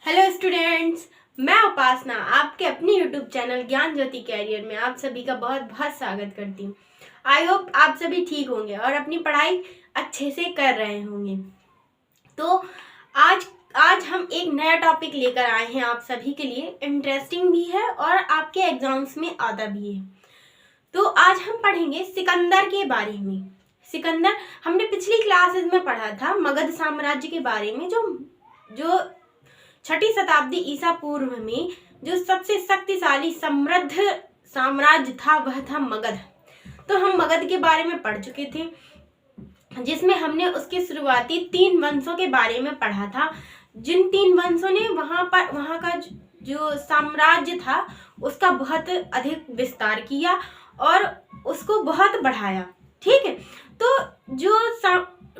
Hello students, मैं उपासना आपके अपने यूट्यूब चैनल ज्ञान ज्योति कैरियर में आप सभी का बहुत बहुत स्वागत करती हूँ। आई होप आप सभी ठीक होंगे और अपनी पढ़ाई अच्छे से कर रहे होंगे। तो आज हम एक नया टॉपिक लेकर आए हैं आप सभी के लिए। इंटरेस्टिंग भी है और आपके एग्जाम्स में आता भी है। तो आज हम पढ़ेंगे सिकंदर के बारे में। सिकंदर हमने पिछली क्लासेस में पढ़ा था मगध साम्राज्य के बारे में, जो 6ठी शताब्दी ईसा पूर्व में जो सबसे शक्तिशाली समृद्ध साम्राज्य था वह था मगध। तो हम मगध के बारे में पढ़ चुके थे, जिसमें हमने उसके शुरुआती 3 वंशों के बारे में पढ़ा था। जिन 3 वंशों ने वहां का जो साम्राज्य था उसका बहुत अधिक विस्तार किया और उसको बहुत बढ़ाया। ठीक है, तो जो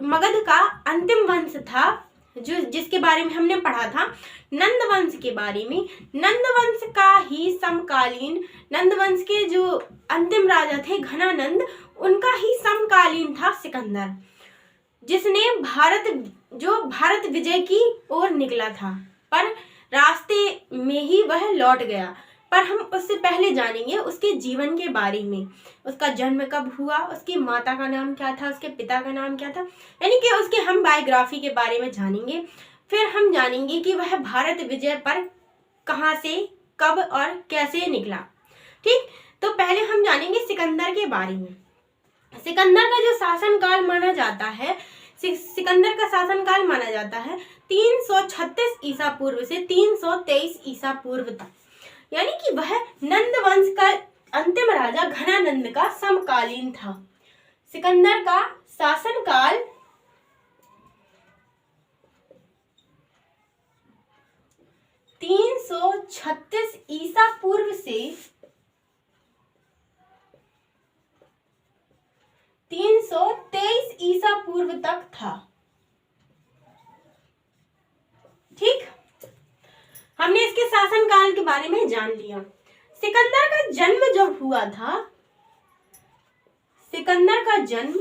मगध का अंतिम वंश था जिसके बारे में हमने पढ़ा था नंद वंश के बारे में। नंद वंश का ही समकालीन, नंद वंश के जो अंतिम राजा थे घनानंद, उनका ही समकालीन था सिकंदर, जिसने भारत विजय की ओर निकला था, पर रास्ते में ही वह लौट गया। पर हम उससे पहले जानेंगे उसके जीवन के बारे में। उसका जन्म कब हुआ, उसकी माता का नाम क्या था, उसके पिता का नाम क्या था, यानी कि उसके हम बायोग्राफी के बारे में जानेंगे। फिर हम जानेंगे कि वह भारत विजय पर कहां से, कब और कैसे निकला। ठीक, तो पहले हम जानेंगे सिकंदर के बारे में। सिकंदर का जो शासनकाल माना जाता है, सिकंदर का शासनकाल माना जाता है 336 ईसा पूर्व से 323 ईसा पूर्व तक, यानी कि वह नंद वंश का अंतिम राजा घनानंद का समकालीन था। सिकंदर का शासनकाल 336 ईसा पूर्व से 323 ईसा पूर्व तक था। ठीक, हमने इसके शासनकाल के बारे में जान लिया। सिकंदर का जन्म जब हुआ था, सिकंदर का जन्म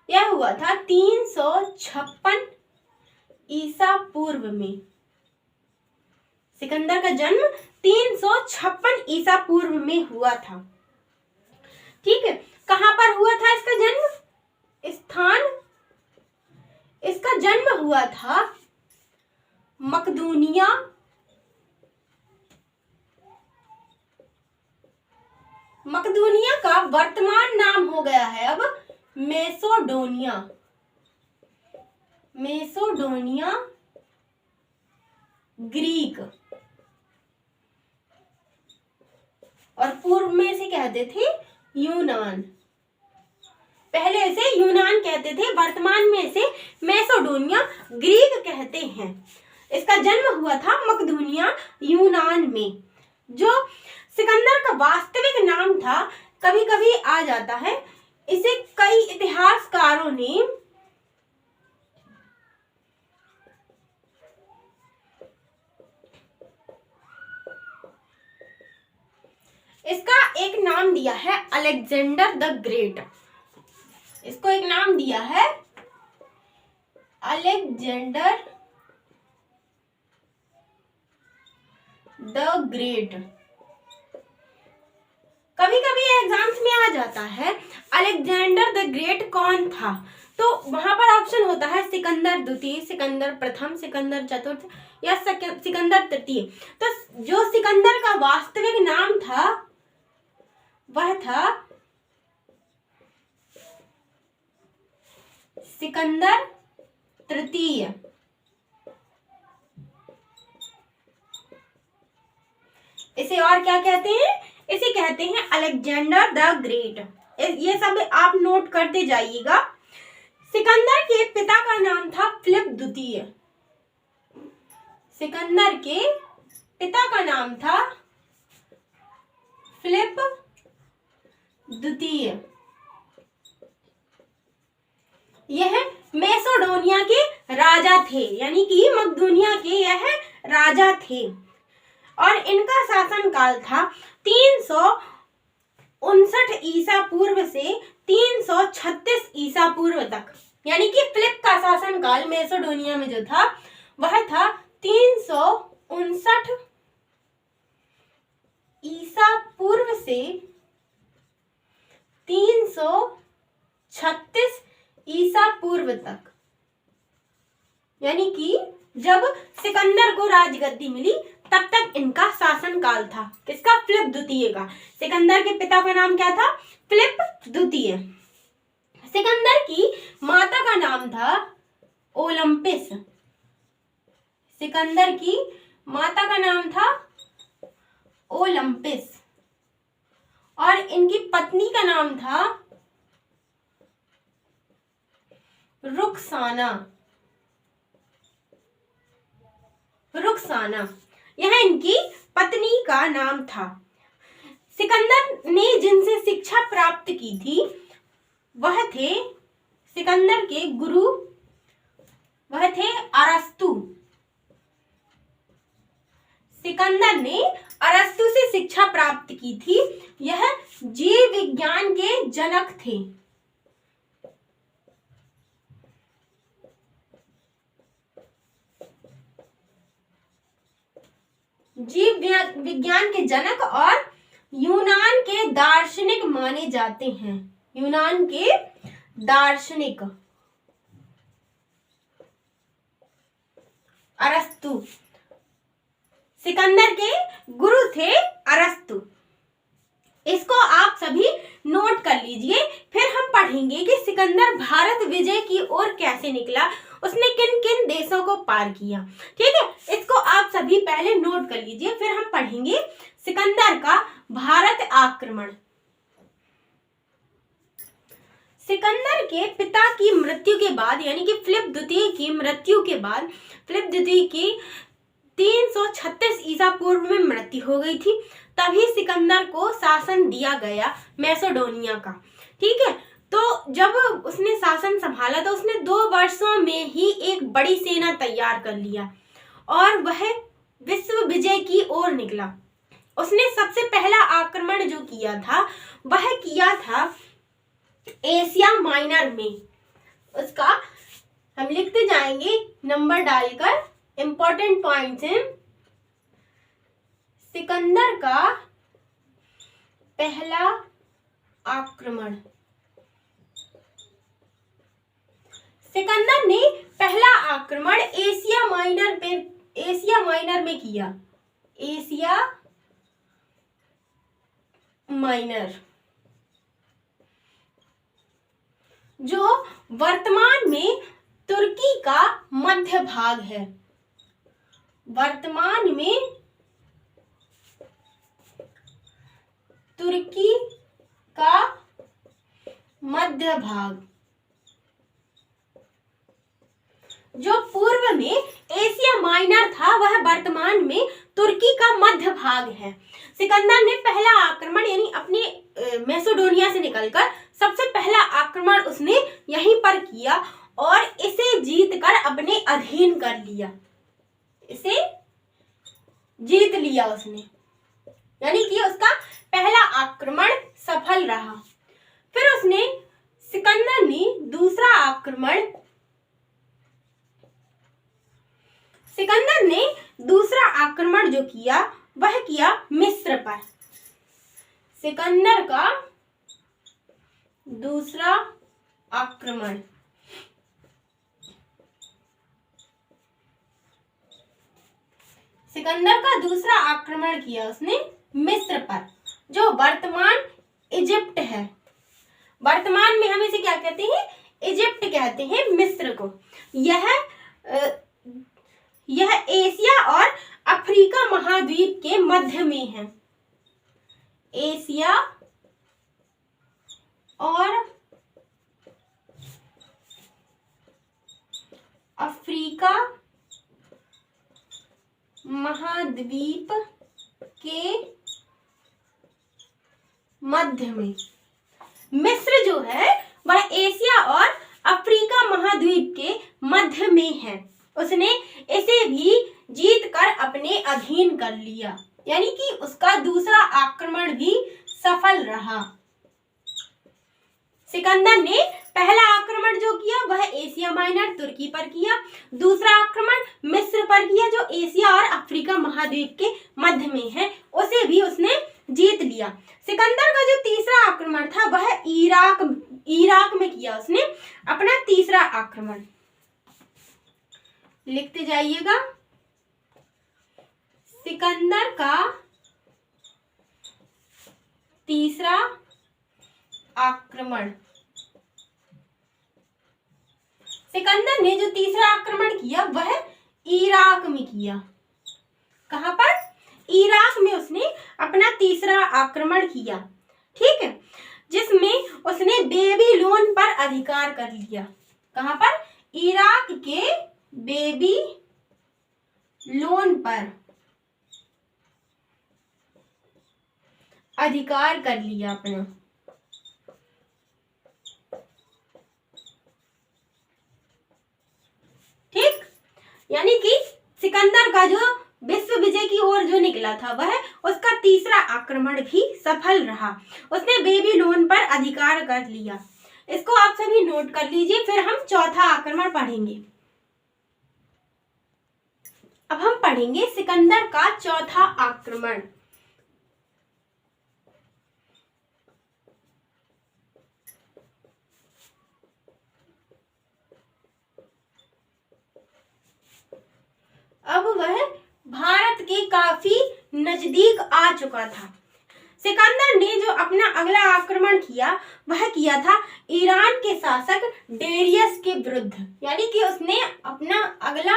यह हुआ था 356 ईसा पूर्व में। सिकंदर का जन्म 356 ईसा पूर्व में हुआ था। ठीक है, कहां पर हुआ था इसका जन्म? स्थान, इसका जन्म हुआ था मकदूनिया, मकदूनिया का वर्तमान नाम हो गया है अब मेसोडोनिया। मेसोडोनिया ग्रीक, और पूर्व में इसे कहते थे यूनान। पहले इसे यूनान कहते थे, वर्तमान में इसे मेसोडोनिया ग्रीक कहते हैं। इसका जन्म हुआ था मकदूनिया यूनान में। जो सिकंदर का वास्तविक नाम था, कभी कभी आ जाता है, इसे कई इतिहासकारों ने इसका एक नाम दिया है अलेक्जेंडर द ग्रेट। इसको एक नाम दिया है अलेक्जेंडर द ग्रेट। कभी कभी एग्जाम्स में आ जाता है अलेक्जेंडर द ग्रेट कौन था, तो वहां पर ऑप्शन होता है सिकंदर द्वितीय, सिकंदर प्रथम, सिकंदर चतुर्थ या सिकंदर तृतीय। तो जो सिकंदर का वास्तविक नाम था वह था सिकंदर तृतीय। इसे और क्या कहते हैं? इसे कहते हैं अलेक्जेंडर द ग्रेट। ये सब आप नोट करते जाइएगा। सिकंदर के पिता का नाम था फिलिप द्वितीय। सिकंदर के पिता का नाम था फिलिप द्वितीय। यह मेसोडोनिया के राजा थे, यानी कि मकदूनिया के यह राजा थे, और इनका शासनकाल था 359 ईसा पूर्व से 336 ईसा पूर्व तक, यानी कि फिलिप का शासनकाल मेसोडोनिया में जो था वह था 359 ईसा पूर्व से 336 ईसा पूर्व तक, यानी कि जब सिकंदर को राजगद्दी मिली तब तक इनका शासन काल था। किसका? फिलिप द्वितीय का। सिकंदर के पिता का नाम क्या था? फिलिप द्वितीय। सिकंदर की माता का नाम था ओलंपिस। सिकंदर की माता का नाम था ओलंपिस और इनकी पत्नी का नाम था रुक्साना। रुक्साना, यह इनकी पत्नी का नाम था। सिकंदर ने जिनसे शिक्षा प्राप्त की थी वह थे सिकंदर के गुरु, वह थे अरस्तु। सिकंदर ने अरस्तु से शिक्षा प्राप्त की थी। यह जीव विज्ञान के जनक थे। जीव विज्ञान के जनक और यूनान के दार्शनिक माने जाते हैं। यूनान के दार्शनिक अरस्तु। सिकंदर के गुरु थे अरस्तु। इसको आप सभी नोट कर लीजिए। फिर हम पढ़ेंगे कि सिकंदर भारत विजय की ओर कैसे निकला, उसने किन किन देशों को पार किया। ठीक है, इसको आप सभी पहले नोट कर लीजिए, फिर हम पढ़ेंगे सिकंदर का भारत आक्रमण। सिकंदर के पिता की मृत्यु के बाद, यानी कि फिलिप द्वितीय की मृत्यु के बाद, फिलिप द्वितीय की 336 ईसा पूर्व में मृत्यु हो गई थी। तभी सिकंदर को शासन दिया गया मैसेडोनिया का। ठीक है, तो जब उसने शासन संभाला तो उसने 2 वर्षों में ही एक बड़ी सेना तैयार कर लिया और वह विश्व विजय की ओर निकला। उसने सबसे पहला आक्रमण जो किया था वह किया था एशिया माइनर में। उसका हम लिखते जाएंगे नंबर डालकर, इंपॉर्टेंट पॉइंट्स हैं। सिकंदर का पहला आक्रमण। सिकंदर ने पहला आक्रमण एशिया माइनर में किया। एशिया माइनर जो वर्तमान में तुर्की का मध्य भाग है। वर्तमान में तुर्की का मध्य भाग, जो पूर्व में एशिया माइनर था वह वर्तमान में तुर्की का मध्य भाग है। सिकंदर ने पहला आक्रमण यानी अपने मैसेडोनिया से निकलकर सबसे पहला आक्रमण उसने यहीं पर किया और इसे जीतकर अपने अधीन कर लिया। इसे जीत लिया उसने, यानी कि उसका पहला आक्रमण सफल रहा। फिर सिकंदर ने दूसरा आक्रमण जो किया वह किया मिस्र पर। सिकंदर का दूसरा आक्रमण किया उसने मिस्र पर, जो वर्तमान इजिप्ट है। वर्तमान में हम इसे क्या कहते हैं? इजिप्ट कहते हैं मिस्र को। यह एशिया और अफ्रीका महाद्वीप के मध्य में है। एशिया और अफ्रीका महाद्वीप के मध्य में। मिस्र जो है वह एशिया और अफ्रीका महाद्वीप के मध्य में है। उसने इसे भी जीतकर अपने अधीन कर लिया, यानी कि उसका दूसरा आक्रमण भी सफल रहा। सिकंदर ने पहला आक्रमण जो किया वह एशिया माइनर तुर्की पर किया, दूसरा आक्रमण मिस्र पर किया जो एशिया और अफ्रीका महाद्वीप के मध्य में है, उसे भी उसने जीत लिया। सिकंदर का जो तीसरा आक्रमण था वह इराक में किया उसने अपना तीसरा आक्रमण। लिखते जाइएगा, सिकंदर का तीसरा आक्रमण। सिकंदर ने जो तीसरा आक्रमण किया वह इराक में किया। कहां पर? इराक में उसने अपना तीसरा आक्रमण किया। ठीक है, जिसमें उसने बेबीलोन पर अधिकार कर लिया। कहां पर? इराक के बेबीलोन पर अधिकार कर लिया अपना। ठीक, यानी कि सिकंदर का जो विश्व विजय की ओर जो निकला था वह उसका तीसरा आक्रमण भी सफल रहा। उसने बेबीलोन पर अधिकार कर लिया। इसको आप सभी नोट कर लीजिए, फिर हम चौथा आक्रमण पढ़ेंगे। अब हम पढ़ेंगे सिकंदर का चौथा आक्रमण। अब वह भारत के काफी नजदीक आ चुका था। सिकंदर ने जो अपना अगला आक्रमण किया वह किया था ईरान के शासक डेरियस के विरुद्ध, यानी कि उसने अपना अगला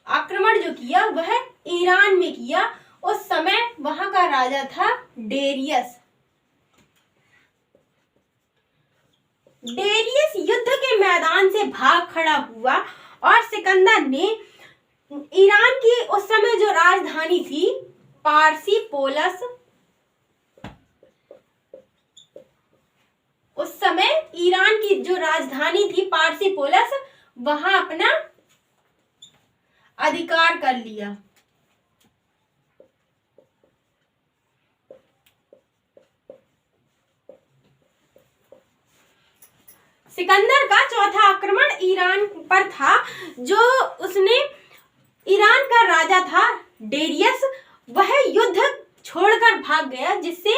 आक्रमण जो किया वह ईरान में किया। उस समय वहां का राजा था डेरियस। डेरियस युद्ध के मैदान से भाग खड़ा हुआ और सिकंदर ने ईरान की उस समय जो राजधानी थी पार्सिपोलस, उस समय ईरान की जो राजधानी थी पार्सिपोलस, वहां अपना अधिकार कर लिया। सिकंदर का चौथा आक्रमण ईरान पर था। जो उसने ईरान का राजा था डेरियस, वह युद्ध छोड़कर भाग गया, जिससे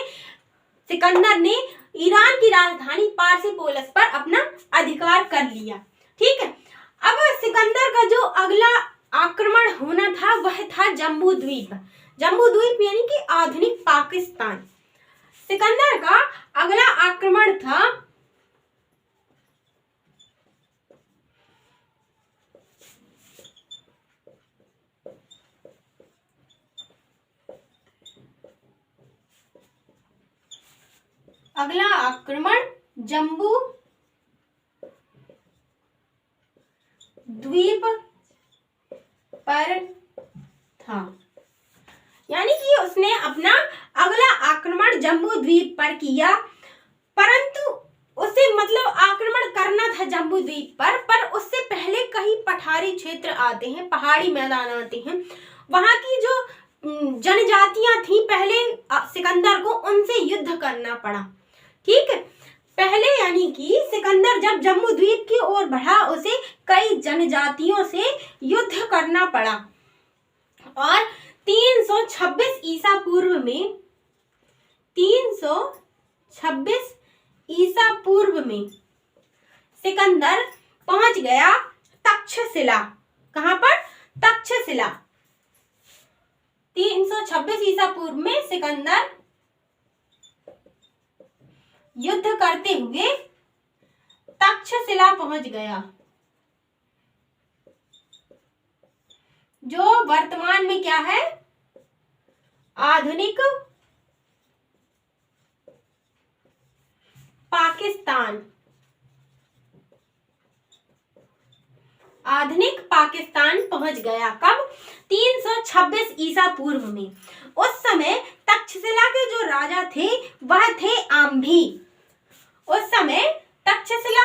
सिकंदर ने ईरान की राजधानी पार्सिपोलस पर अपना अधिकार कर लिया। ठीक है, अब सिकंदर का जो अगला आक्रमण होना था वह था जम्बू द्वीप। जम्बू द्वीप यानी कि आधुनिक पाकिस्तान। सिकंदर का अगला आक्रमण था जम्बू द्वीप पर था, यानी कि उसने अपना अगला आक्रमण जम्बू द्वीप पर किया। परंतु उसे आक्रमण करना था जम्बू द्वीप पर उससे पहले कई पठारी क्षेत्र आते हैं, पहाड़ी मैदान आते हैं। वहां की जो जनजातियां थी, पहले सिकंदर को उनसे युद्ध करना पड़ा। ठीक है, पहले यानी कि सिकंदर जब जम्बू द्वीप की ओर बढ़ा, उसे कई जनजातियों से युद्ध करना पड़ा और 326 ईसा पूर्व में सिकंदर पहुंच गया तक्षशिला। कहां पर? तक्षशिला। 326 ईसा पूर्व में सिकंदर युद्ध करते हुए तक्षशिला पहुंच गया, जो वर्तमान में क्या है? आधुनिक पाकिस्तान। आधुनिक पाकिस्तान पहुंच गया। कब? 326 ईसा पूर्व में। उस समय तक्षशिला के जो राजा थे वह थे आम्भी। उस समय तक्षशिला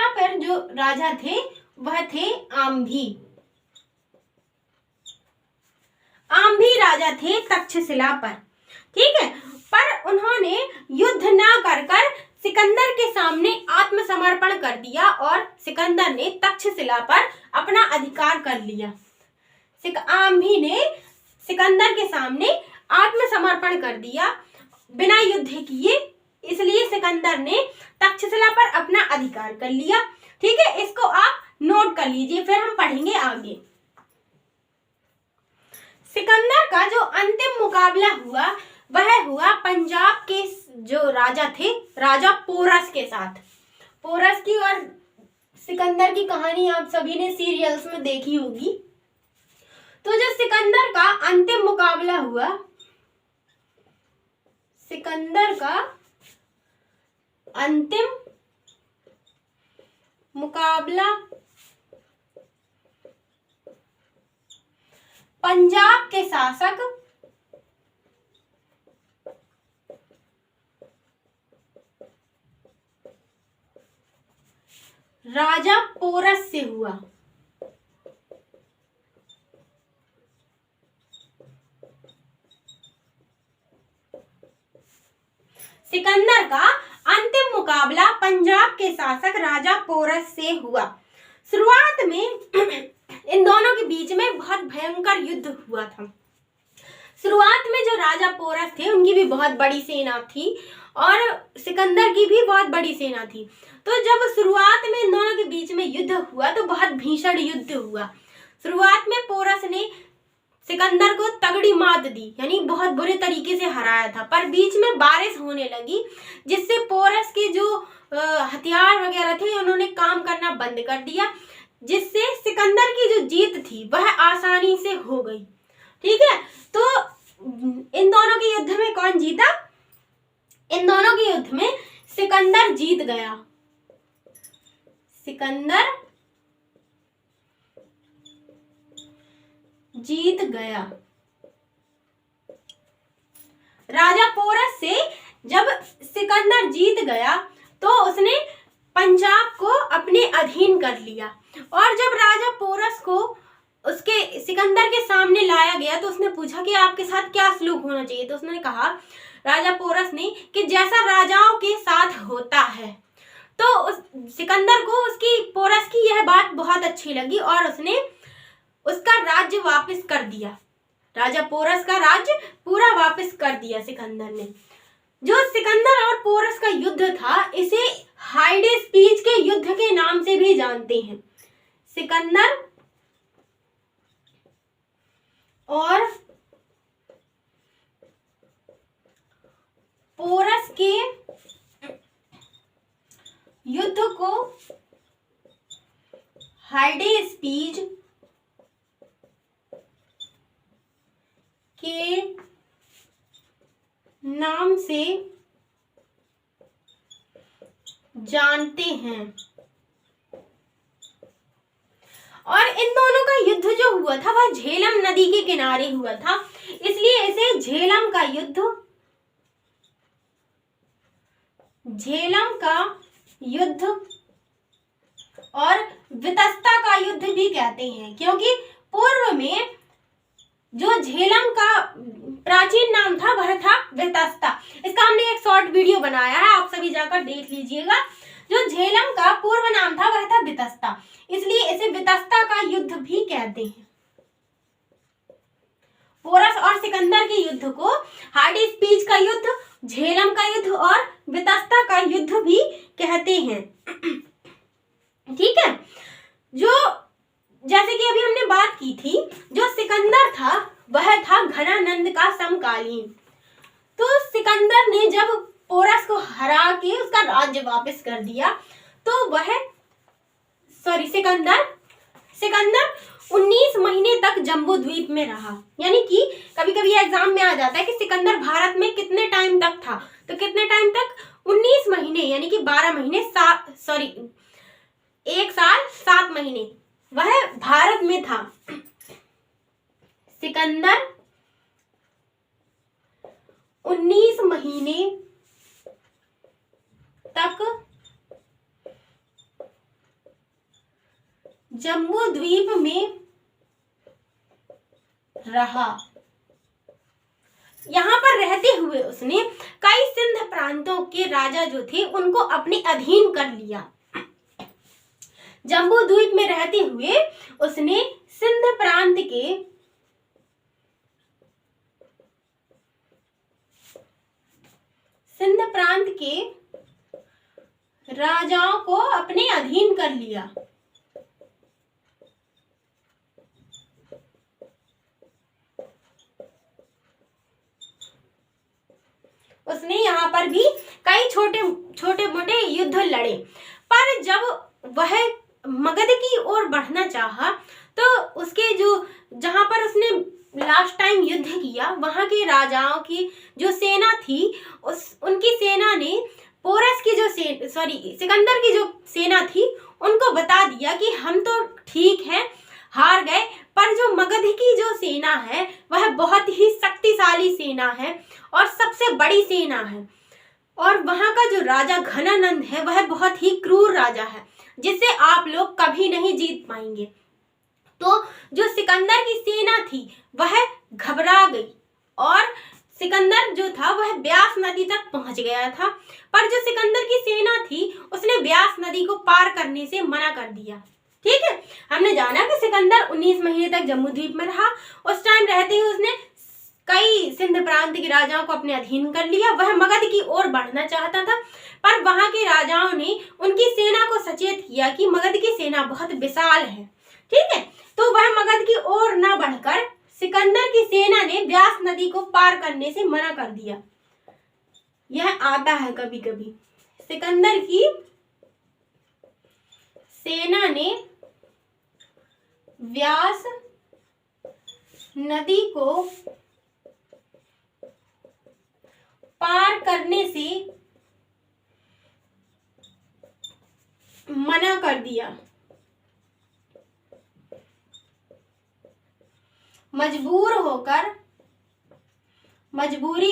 पर जो राजा थे वह थे आम्भी। आम्भी राजा थे तक्षशिला पर। ठीक है, पर उन्होंने युद्ध ना कर सिकंदर के सामने आत्मसमर्पण कर दिया और सिकंदर ने तक्षशिला पर अपना अधिकार कर लिया। आम्भी ने सिकंदर के सामने आत्मसमर्पण कर दिया बिना युद्ध किए, इसलिए सिकंदर ने तक्षशिला पर अपना अधिकार कर लिया। ठीक है, इसको आप नोट कर लीजिए, फिर हम पढ़ेंगे आगे। सिकंदर का जो अंतिम मुकाबला हुआ वह हुआ पंजाब के जो राजा थे, राजा पोरस के साथ। पोरस की और सिकंदर की कहानी आप सभी ने सीरियल्स में देखी होगी। तो जो सिकंदर का अंतिम मुकाबला हुआ, सिकंदर का अंतिम मुकाबला पंजाब के शासक राजा पोरस से हुआ। सिकंदर का अंतिम मुकाबला पंजाब के शासक राजा पोरस से हुआ। शुरुआत में इन दोनों के बीच में बहुत भयंकर युद्ध हुआ था। शुरुआत में जो राजा पोरस थे उनकी भी बहुत बड़ी सेना थी और सिकंदर की भी बहुत बड़ी सेना थी। तो जब शुरुआत में इन दोनों के बीच में युद्ध हुआ तो बहुत भीषण युद्ध हुआ। शुरुआत में पोरस ने सिकंदर को तगड़ी मात दी, यानी बहुत बुरे तरीके से हराया था, पर बीच में बारिश होने लगी जिससे पोरस के जो हथियार वगैरह थे उन्होंने काम करना बंद कर दिया, जिससे सिकंदर की जो जीत थी वह आसानी से हो गई। ठीक है, तो इन दोनों के युद्ध में कौन जीता? इन दोनों के युद्ध में सिकंदर जीत गया। सिकंदर जीत गया। राजा पोरस से जब सिकंदर जीत गया तो उसने पंजाब को अपने अधीन कर लिया। और जब राजा पोरस को उसके सिकंदर के सामने लाया गया तो उसने पूछा कि आपके साथ क्या सलूक होना चाहिए। तो उसने कहा, राजा पोरस ने, कि जैसा राजाओं के साथ होता है। तो उस सिकंदर को उसकी पोरस की यह बात बहुत अच्छी लगी और उसने उसका राज्य वापस कर दिया। राजा पोरस का राज्य पूरा वापस कर दिया सिकंदर ने। जो सिकंदर और पोरस का युद्ध था इसे हाइडेस्पीच के युद्ध के नाम से भी जानते हैं। सिकंदर और पोरस के युद्ध को हाइडेस्पीच के नाम से जानते हैं। और इन दोनों का युद्ध जो हुआ था वह झेलम नदी के किनारे हुआ था, इसलिए इसे झेलम का युद्ध और वितस्ता का युद्ध भी कहते हैं, क्योंकि पूर्व में जो झेलम का प्राचीन नाम था वह था वितस्ता। इसका हमने एक शॉर्ट वीडियो बनाया है, आप सभी जाकर देख लीजिएगा। जो झेलम का पूर्व नाम था वह था वितस्ता, इसलिए इसे वितस्ता का युद्ध भी कहते हैं। पोरस और सिकंदर के युद्ध को हाइडेस्पीच का युद्ध, झेलम का युद्ध और वितस्ता का युद्ध भी कहते हैं। ठीक है, जो जैसे कि अभी हमने बात की थी, जो सिकंदर था वह था घनानंद का समकालीन। तो सिकंदर ने जब पोरस को हरा के उसका राज्य वापस कर दिया तो वह सिकंदर 19 महीने तक जम्बू द्वीप में रहा। यानी कि कभी कभी एग्जाम में आ जाता है कि सिकंदर भारत में कितने टाइम तक था, तो कितने टाइम तक? 19 महीने, यानी कि 12 महीने 1 साल 7 महीने वह भारत में था। सिकंदर 19 महीने तक जम्बू द्वीप में रहा। यहाँ पर रहते हुए उसने के राजा जो थे उनको अपने अधीन कर लिया। जम्बू द्वीप में रहते हुए उसने सिंध प्रांत के राजाओं को अपने अधीन कर लिया। उसने यहाँ पर भी कई छोटे मोटे युद्ध लड़े, पर जब वह मगध की ओर बढ़ना चाहा तो उसके जहां पर उसने लास्ट टाइम युद्ध किया वहां के राजाओं की जो सेना थी उनकी सेना ने पोरस की सिकंदर की जो सेना थी उनको बता दिया कि हम तो ठीक है हार गए, पर जो मगध की जो सेना है वह बहुत ही शक्तिशाली सेना है और सबसे बड़ी सेना है, और वहां का जो राजा घनानंद है वह बहुत ही क्रूर राजा है जिसे आप लोग कभी नहीं जीत पाएंगे। तो जो सिकंदर की सेना थी वह घबरा गई और सिकंदर जो था वह ब्यास नदी तक पहुंच गया था, पर जो सिकंदर की सेना थी उसने ब्यास नदी को पार करने से मना कर दिया। ठीक है, हमने जाना कि सिकंदर 19 महीने तक जम्बू द्वीप में रहा। उस टाइम रहते ही उसने कई सिंध प्रांत के राजाओं को अपने अधीन कर लिया। वह मगध की ओर बढ़ना चाहता था, पर वहां के राजाओं ने उनकी सेना को सचेत किया कि मगध की सेना बहुत विशाल है। ठीक है, तो वह मगध की ओर न बढ़कर सिकंदर की सेना ने ब्यास नदी को पार करने से मना कर दिया। यह आता है कभी कभी। सिकंदर की सेना ने ब्यास नदी को पार करने से मना कर दिया। मजबूरी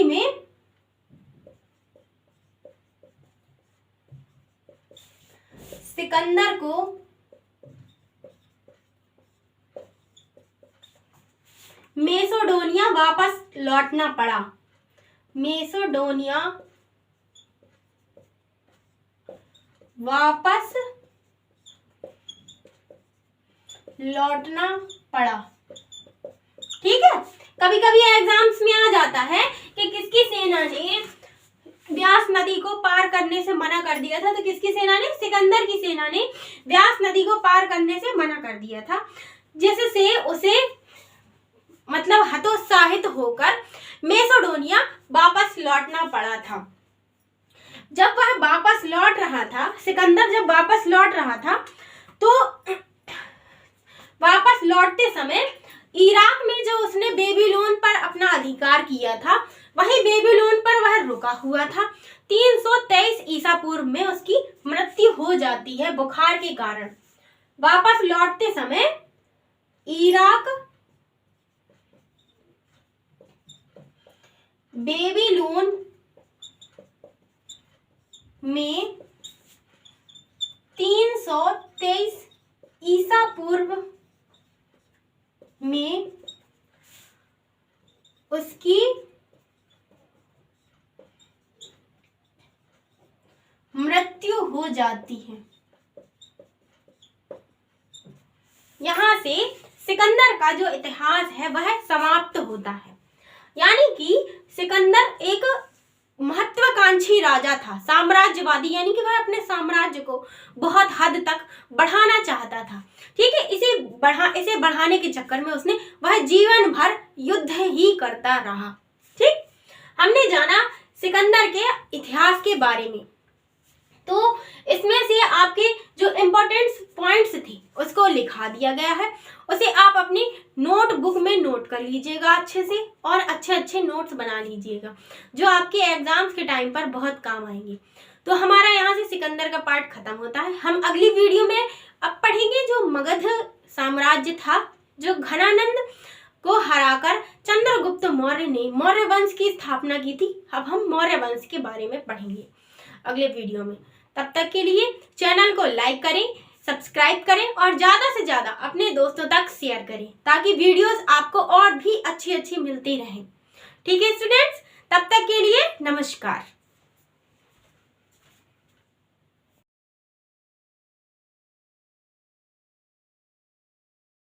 में सिकंदर को मैसेडोनिया वापस लौटना पड़ा। ठीक है, कभी कभी एग्जाम्स में आ जाता है कि किसकी सेना ने ब्यास नदी को पार करने से मना कर दिया था, तो किसकी सेना ने? सिकंदर की सेना ने ब्यास नदी को पार करने से मना कर दिया था, जिससे उसे मतलब हतोत्साहित होकर मैसेडोनिया वापस लौटना पड़ा था। जब वह वापस लौट रहा था, सिकंदर जब वापस लौट रहा था, तो वापस लौटते समय इराक में जो उसने बेबीलोन पर अपना अधिकार किया था, वही बेबीलोन पर वह रुका हुआ था। 323 ईसा पूर्व में उसकी मृत्यु हो जाती है बुखार के कारण। वापस लौटते समय इराक बेबीलोन में 323 ईसा पूर्व में उसकी मृत्यु हो जाती है। यहां से सिकंदर का जो इतिहास है वह समाप्त होता है। यानी कि सिकंदर एक महत्वाकांक्षी राजा था, साम्राज्यवादी, यानी कि वह अपने साम्राज्य को बहुत हद तक बढ़ाना चाहता था। ठीक है, इसे बढ़ाने के चक्कर में वह जीवन भर युद्ध ही करता रहा। ठीक, हमने जाना सिकंदर के इतिहास के बारे में। तो इसमें से आपके जो इम्पोर्टेंट पॉइंट्स थे उसको लिखा दिया गया है, उसे आप अपनी नोटबुक में नोट कर लीजिएगा अच्छे से, और अच्छे नोट्स बना लीजिएगा जो आपके एग्जाम्स के टाइम पर बहुत काम आएंगे। तो हमारा यहाँ से सिकंदर का पार्ट खत्म होता है। हम अगली वीडियो में अब पढ़ेंगे जो मगध साम्राज्य था, जो घनानंद को हराकर चंद्रगुप्त मौर्य ने मौर्य वंश की स्थापना की थी। अब हम मौर्य वंश के बारे में पढ़ेंगे अगले वीडियो में। तब तक के लिए चैनल को लाइक करें, सब्सक्राइब करें और ज़्यादा से ज़्यादा अपने दोस्तों तक शेयर करें, ताकि वीडियोस आपको और भी अच्छी मिलती रहें। ठीक है स्टूडेंट्स, तब तक के लिए नमस्कार।